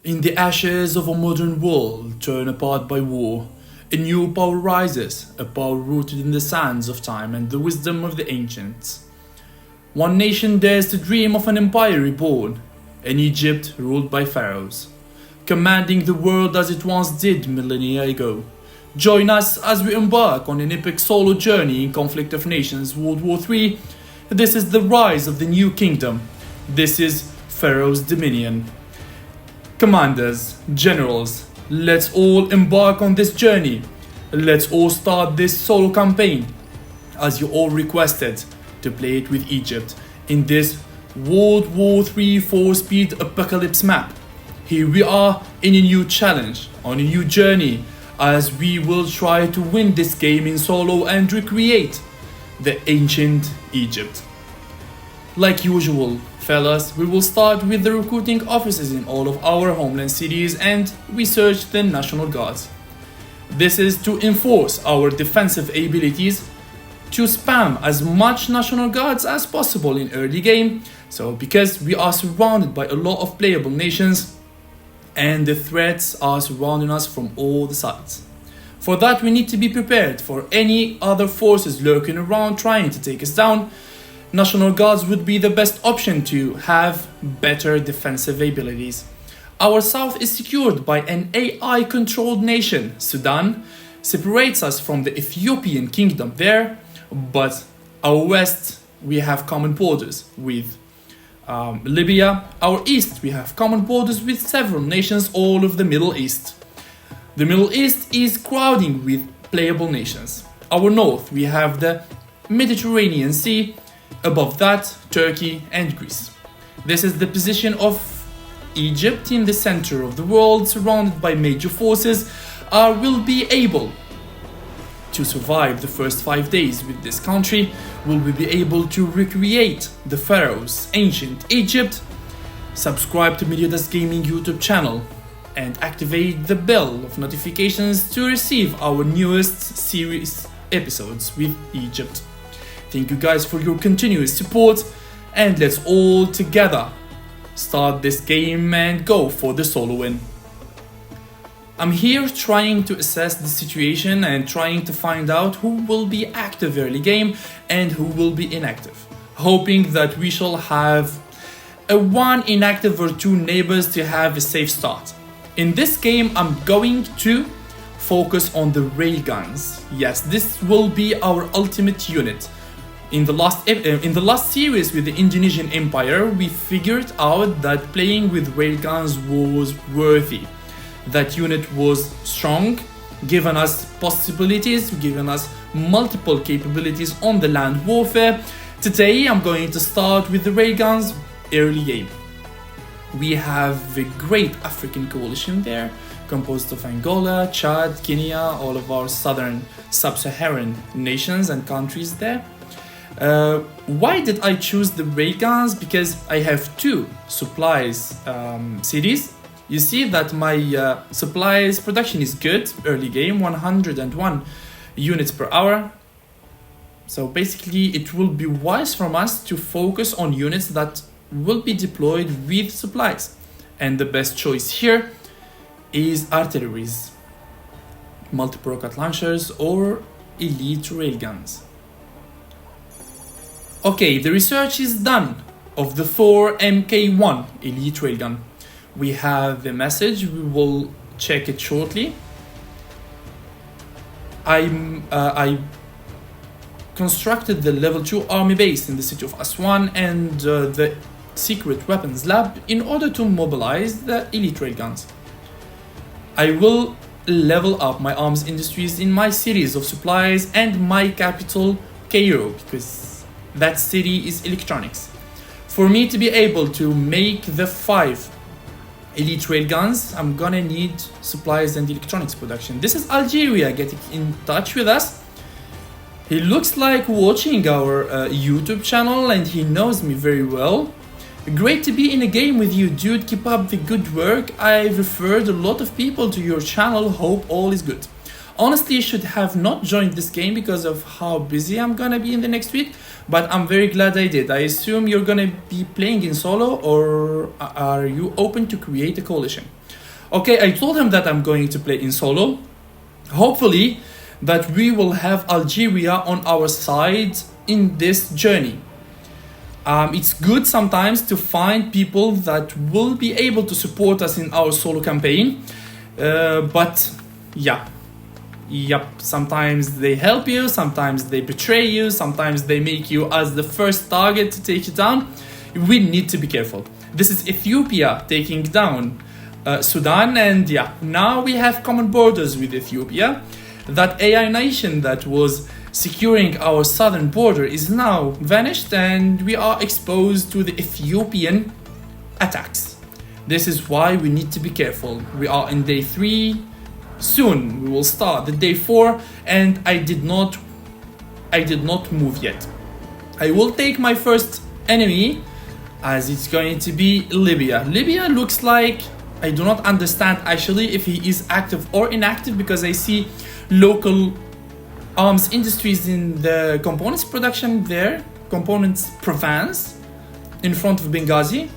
In the ashes of a modern world torn apart by war, a new power rises, a power rooted in the sands of time and the wisdom of the ancients. One nation dares to dream of an empire reborn, an Egypt ruled by pharaohs, commanding the world as it once did millennia ago. Join us as we embark on an epic solo journey in Conflict of Nations World War III. This is the rise of the new kingdom. This is Pharaoh's dominion. Commanders, generals, let's all embark on this journey. Let's all start this solo campaign, as you all requested, to play it with Egypt in this World War III 4-speed apocalypse map. Here we are in a new challenge, on a new journey, as we will try to win this game in solo and recreate the ancient Egypt. Like usual, fellas, we will start with the recruiting offices in all of our homeland cities and research the National Guards. This is to enforce our defensive abilities, to spam as much National Guards as possible in early game, so because we are surrounded by a lot of playable nations and the threats are surrounding us from all the sides. For that we need to be prepared for any other forces lurking around trying to take us down. National Guards would be the best option to have better defensive abilities. Our south is secured by an AI-controlled nation. Sudan separates us from the Ethiopian kingdom there, but our west we have common borders with Libya. Our east we have common borders with several nations all of the Middle East. The Middle East is crowding with playable nations. Our north we have the Mediterranean Sea. Above that, Turkey and Greece. This is the position of Egypt in the center of the world, surrounded by major forces. Will be able to survive the first 5 days with this country? Will we be able to recreate the Pharaohs, ancient Egypt? Subscribe to Melliodas Gaming YouTube channel and activate the bell of notifications to receive our newest series episodes with Egypt. Thank you guys for your continuous support, and let's all together start this game and go for the solo win. I'm here trying to assess the situation and trying to find out who will be active early game and who will be inactive, hoping that we shall have a one inactive or two neighbors to have a safe start. In this game I'm going to focus on the railguns. Yes, this will be our ultimate unit. In the last series with the Indonesian Empire, we figured out that playing with railguns was worthy. That unit was strong, given us possibilities, given us multiple capabilities on the land warfare. Today I'm going to start with the railguns early game. We have a great African coalition there, composed of Angola, Chad, Kenya, all of our southern sub-Saharan nations and countries there. Why did I choose the railguns? Because I have two supplies cities. You see that my supplies production is good early game, 101 units per hour. So basically it will be wise from us to focus on units that will be deployed with supplies. And the best choice here is artilleries, multiple rocket launchers or elite railguns. Okay, the research is done of the Thor Mk1 elite railgun. We have the message, we will check it shortly. I constructed the level 2 army base in the city of Aswan and the secret weapons lab in order to mobilize the elite railguns. I will level up my arms industries in my series of supplies and my capital Cairo, because that city is electronics. For me to be able to make the 5 elite railguns, I'm gonna need supplies and electronics production. This is Algeria getting in touch with us. He looks like watching our YouTube channel and he knows me very well. Great to be in a game with you, dude. Keep up the good work. I've referred a lot of people to your channel. Hope all is good. Honestly, I should have not joined this game because of how busy I'm gonna be in the next week, but I'm very glad I did. I assume you're gonna be playing in solo, or are you open to create a coalition? Okay, I told him that I'm going to play in solo. Hopefully that we will have Algeria on our side in this journey. It's good sometimes to find people that will be able to support us in our solo campaign. But yeah, sometimes they help you, sometimes they betray you, sometimes they make you as the first target to take you down. We need to be careful. This is Ethiopia taking down Sudan, and yeah, now we have common borders with Ethiopia. That AI nation that was securing our southern border is now vanished, and we are exposed to the Ethiopian attacks. This is why we need to be careful. We are in day 3. Soon we will start the day 4, and I did not move yet. I will take my first enemy, as it's going to be Libya. Libya looks like, I do not understand actually if he is active or inactive, because I see local arms industries in the components production there, components province in front of Benghazi,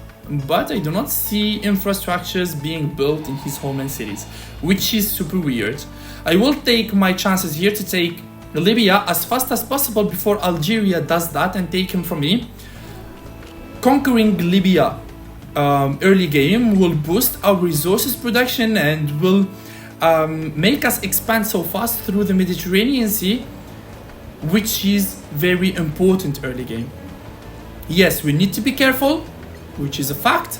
but I do not see infrastructures being built in his homeland cities, which is super weird. I will take my chances here to take Libya as fast as possible before Algeria does that and take him from me. Conquering Libya early game will boost our resources production and will make us expand so fast through the Mediterranean Sea, which is very important early game. Yes, we need to be careful, which is a fact,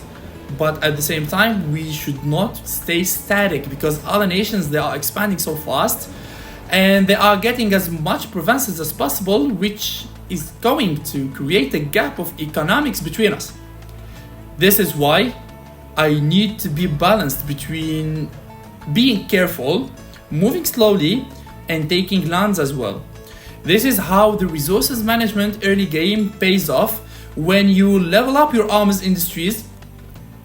but at the same time we should not stay static, because other nations, they are expanding so fast and they are getting as much provinces as possible, which is going to create a gap of economics between us. This is why I need to be balanced between being careful, moving slowly, and taking lands as well. This is how the resources management early game pays off, when you level up your arms industries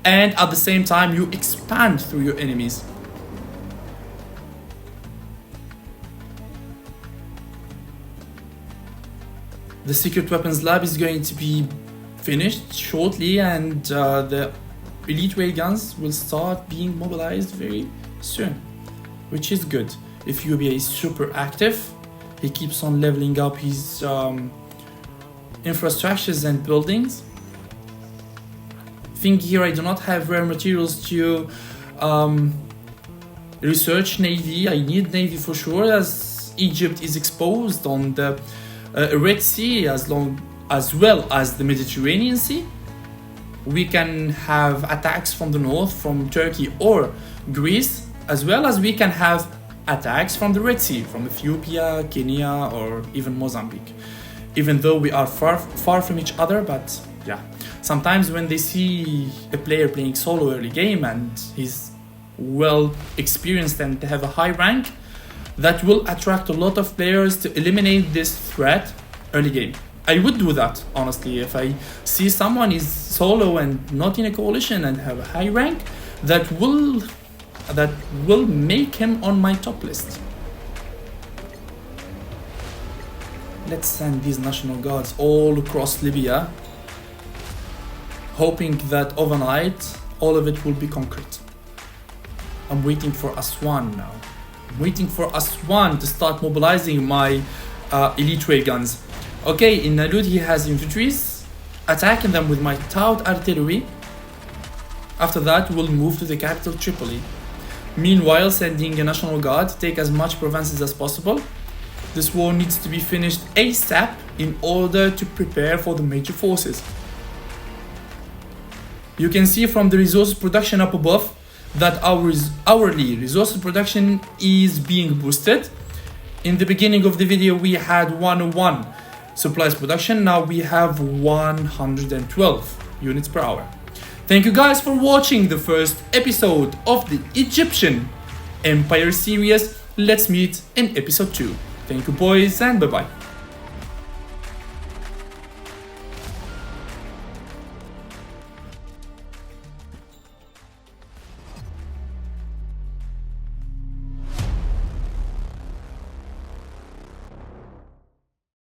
and at the same time you expand through your enemies. The secret weapons lab is going to be finished shortly, and the elite railguns will start being mobilized very soon, which is good. Ethiopia is super active. He keeps on leveling up his infrastructures and buildings. Think here I do not have rare materials to research navy. I need navy for sure, as Egypt is exposed on the Red Sea as well as the Mediterranean Sea. We can have attacks from the north, from Turkey or Greece, as well as we can have attacks from the Red Sea, from Ethiopia, Kenya, or even Mozambique. Even though we are far from each other, but yeah. Sometimes when they see a player playing solo early game and he's well experienced and have a high rank, that will attract a lot of players to eliminate this threat early game. I would do that, honestly. If I see someone is solo and not in a coalition and have a high rank, that will make him on my top list. Let's send these national guards all across Libya, hoping that overnight all of it will be conquered. I'm waiting for Aswan now. I'm waiting for Aswan to start mobilizing my elite railguns. Okay, in Nalud he has infantries, attacking them with my stout artillery. After that we'll move to the capital Tripoli. Meanwhile, sending a national guard to take as much provinces as possible. This war needs to be finished ASAP in order to prepare for the major forces. You can see from the resource production up above that our hourly resource production is being boosted. In the beginning of the video we had 101 supplies production, now we have 112 units per hour. Thank you guys for watching the first episode of the Egyptian Empire series. Let's meet in episode 2. Thank you boys, and bye bye.